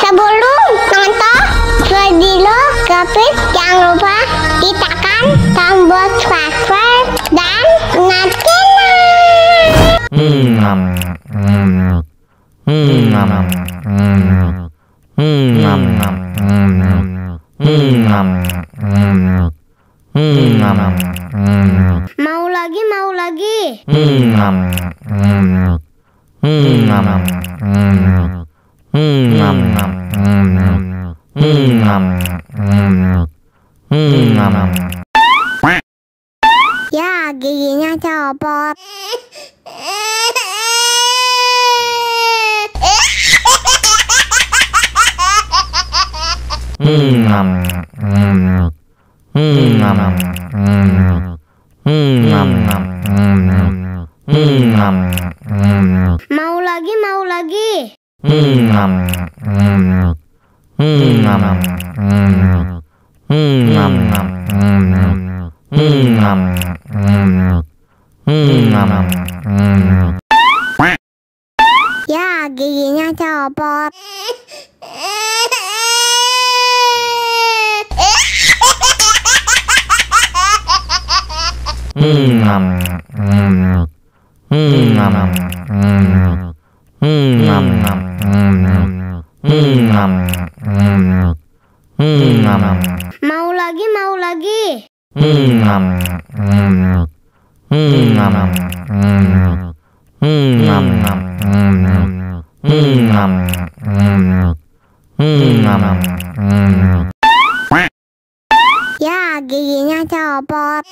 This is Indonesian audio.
Sebelum nonton video Gapit, jangan lupa tekan tombol subscribe dan nyalakan. Mau lagi. Ya, giginya copot. Mau lagi. Ya, giginya copot. Mau lagi. Ya, giginya copot.